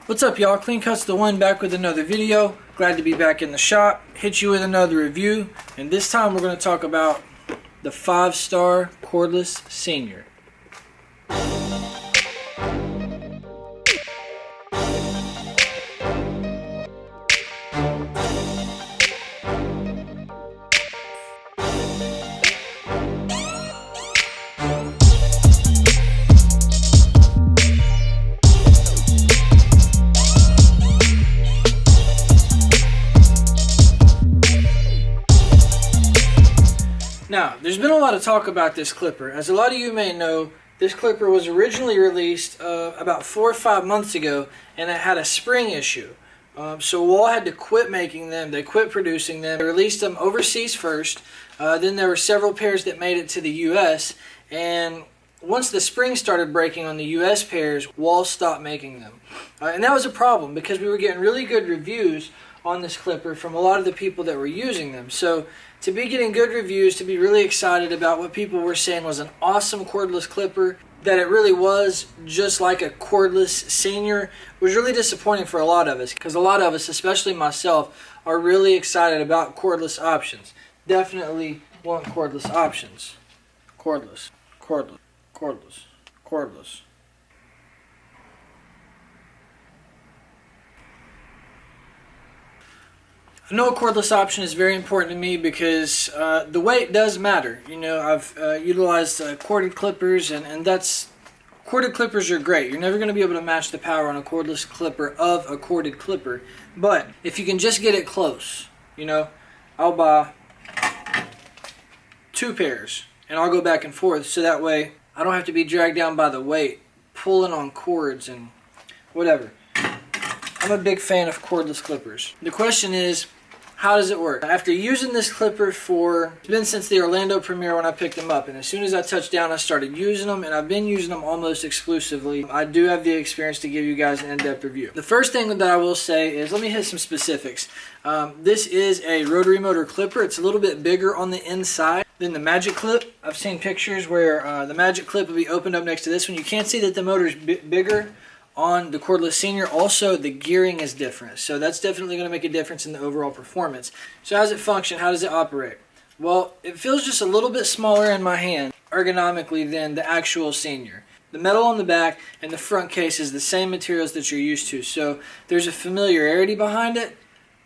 What's up, y'all? Clean Cuts the One back with another video. Glad to be back in the shop. Hit you with another review, and this time we're going to talk about the 5-star Cordless Senior. Now, there's been a lot of talk about this clipper. As a lot of you may know, this clipper was originally released about 4 or 5 months ago, and it had a spring issue. So Wahl had to quit making them. They quit producing them. They released them overseas first. Then there were several pairs that made it to the U.S. And once the spring started breaking on the U.S. pairs, Wahl stopped making them. And that was a problem because we were getting really good reviews on this clipper from a lot of the people that were using them. So to be getting good reviews, to be really excited about what people were saying was an awesome cordless clipper, that it really was just like a cordless senior, was really disappointing for a lot of us, because a lot of us, especially myself, are really excited about cordless options. Definitely want cordless options. Cordless, cordless, cordless, cordless. I know a cordless option is very important to me because the weight does matter. You know, I've utilized corded clippers, and that's, corded clippers are great. You're never going to be able to match the power on a cordless clipper of a corded clipper. But if you can just get it close, you know, I'll buy 2 pairs and I'll go back and forth, so that way I don't have to be dragged down by the weight, pulling on cords and whatever. I'm a big fan of cordless clippers. The question is, how does it work? After using this clipper it's been since the Orlando premiere when I picked them up, and as soon as I touched down I started using them, and I've been using them almost exclusively. I do have the experience to give you guys an in-depth review. The first thing that I will say is, let me hit some specifics. This is a rotary motor clipper. It's a little bit bigger on the inside than the Magic Clip. I've seen pictures where the Magic Clip will be opened up next to this one. You can't see that the motor is bigger on the Cordless Senior. Also, the gearing is different, so that's definitely going to make a difference in the overall performance. So how does it function? How does it operate? Well, it feels just a little bit smaller in my hand ergonomically than the actual Senior. The metal on the back and the front case is the same materials that you're used to, so there's a familiarity behind it,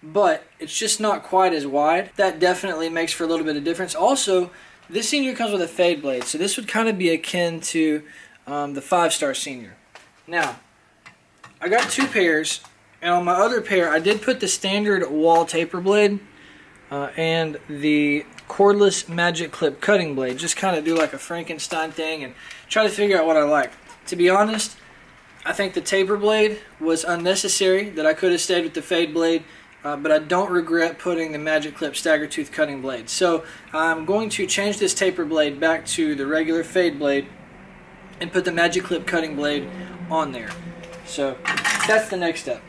but it's just not quite as wide. That definitely makes for a little bit of difference. Also, this Senior comes with a fade blade, so this would kind of be akin to the 5-star Senior. Now, I got 2 pairs, and on my other pair I did put the standard Wahl taper blade and the cordless Magic Clip cutting blade. Just kind of do like a Frankenstein thing and try to figure out what I like. To be honest, I think the taper blade was unnecessary, that I could have stayed with the fade blade, but I don't regret putting the Magic Clip stagger tooth cutting blade. So I'm going to change this taper blade back to the regular fade blade and put the Magic Clip cutting blade on there. So that's the next step.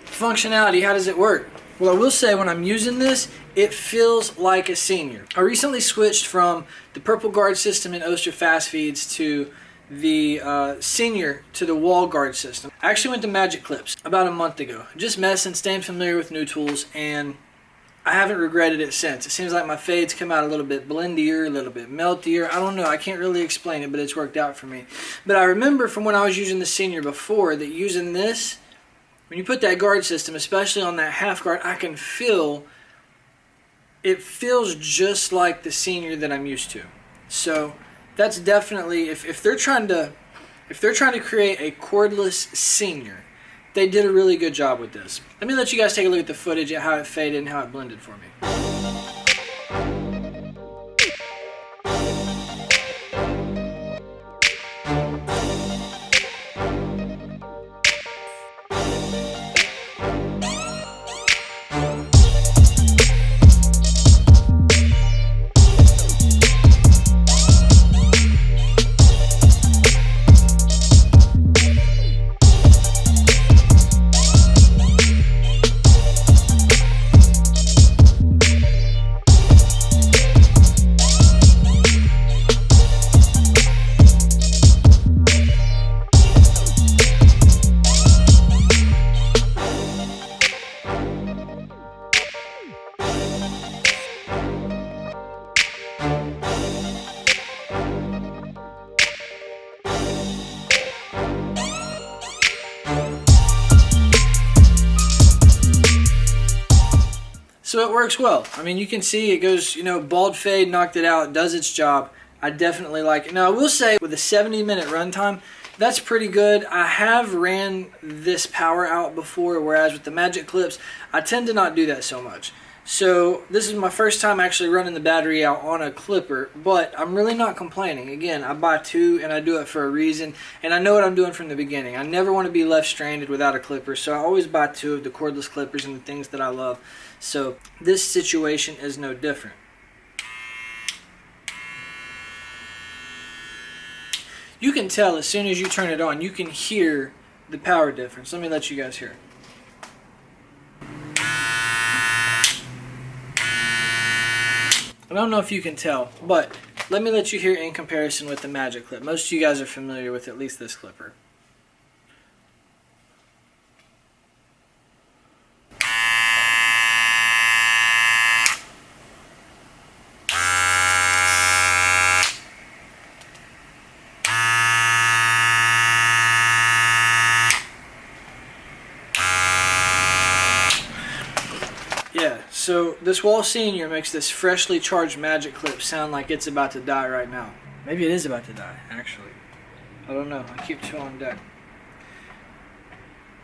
Functionality, how does it work? Well, I will say when I'm using this, it feels like a Senior. I recently switched from the Purple Guard system in Oster Fast Feeds to the Senior to the Wahl Guard system. I actually went to Magic Clips about a month ago. Just messing, staying familiar with new tools, and I haven't regretted it since. It seems like my fades come out a little bit blendier, a little bit meltier. I don't know. I can't really explain it, but it's worked out for me. But I remember from when I was using the Senior before that using this, when you put that guard system, especially on that half guard, I can feel, it feels just like the Senior that I'm used to. So that's definitely, if they're trying to create a cordless Senior, they did a really good job with this. Let me let you guys take a look at the footage at how it faded and how it blended for me. So it works well. I mean, you can see it goes, you know, bald fade, knocked it out, does its job. I definitely like it. Now, I will say with a 70-minute runtime, that's pretty good. I have ran this power out before, whereas with the Magic Clips, I tend to not do that so much. So this is my first time actually running the battery out on a clipper, but I'm really not complaining. Again, I buy two and I do it for a reason, and I know what I'm doing from the beginning. I never want to be left stranded without a clipper, so I always buy two of the cordless clippers and the things that I love. So this situation is no different. You can tell as soon as you turn it on, you can hear the power difference. Let me let you guys hear it. I don't know if you can tell, but let me let you hear it in comparison with the Magic Clip. Most of you guys are familiar with at least this clipper. Yeah, so this Wahl Senior makes this freshly charged Magic Clip sound like it's about to die right now. Maybe it is about to die, actually. I don't know. I keep two on deck.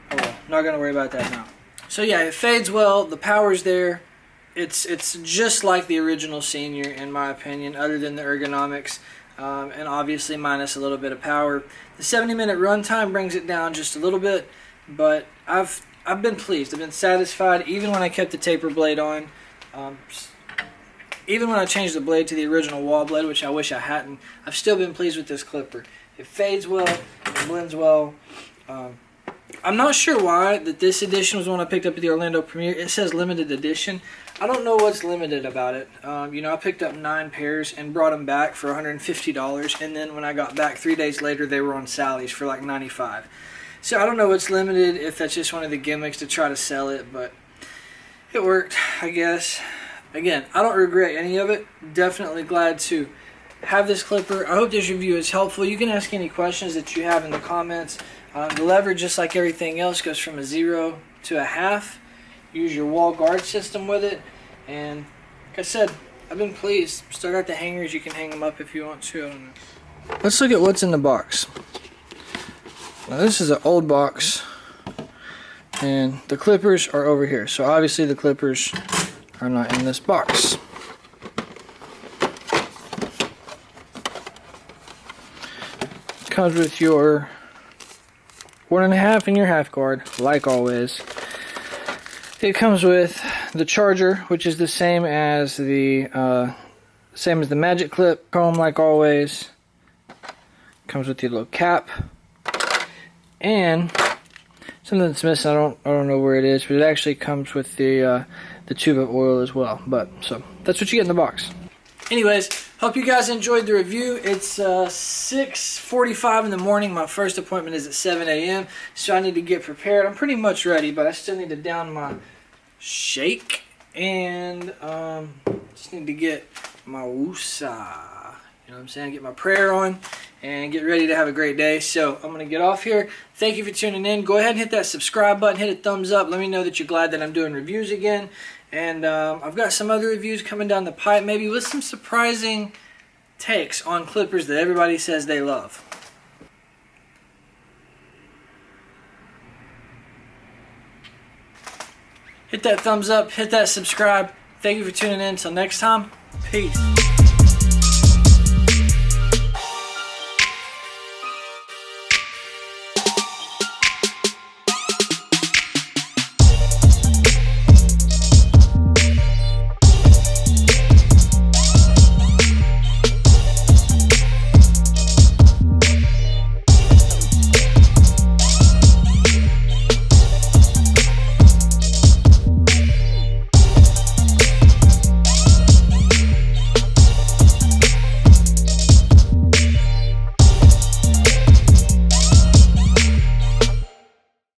Oh well, not going to worry about that now. So yeah, it fades well. The power's there. It's just like the original Senior, in my opinion, other than the Ergonomics. And obviously minus a little bit of power. The 70-minute runtime brings it down just a little bit, but I've been pleased. I've been satisfied, even when I kept the taper blade on. Even when I changed the blade to the original Wahl blade, which I wish I hadn't, I've still been pleased with this clipper. It fades well, it blends well. I'm not sure why that this edition was one I picked up at the Orlando premiere. It says limited edition. I don't know what's limited about it. You know, I picked up 9 pairs and brought them back for $150, and then when I got back 3 days later, they were on Sally's for like $95. So I don't know what's limited, if that's just one of the gimmicks to try to sell it, but it worked, I guess. Again, I don't regret any of it. Definitely glad to have this clipper. I hope this review is helpful. You can ask any questions that you have in the comments. The lever, just like everything else, goes from a 0 to a half. Use your Wahl guard system with it. And like I said, I've been pleased. Still got the hangers. You can hang them up if you want to. I don't know. Let's look at what's in the box. Now this is an old box, and the clippers are over here. So obviously the clippers are not in this box. Comes with your 1.5 and your half guard, like always. It comes with the charger, which is the same as the Magic Clip, chrome like always. Comes with your little cap. And something that's missing, I don't know where it is, but it actually comes with the tube of oil as well. But so that's what you get in the box. Anyways, hope you guys enjoyed the review. It's 6:45 in the morning. My first appointment is at 7 a.m. so I need to get prepared. I'm pretty much ready, but I still need to down my shake and just need to get my woosah. You know what I'm saying? Get my prayer on and get ready to have a great day. So I'm going to get off here. Thank you for tuning in. Go ahead and hit that subscribe button. Hit a thumbs up. Let me know that you're glad that I'm doing reviews again. And I've got some other reviews coming down the pipe, maybe with some surprising takes on clippers that everybody says they love. Hit that thumbs up. Hit that subscribe. Thank you for tuning in. Until next time, peace.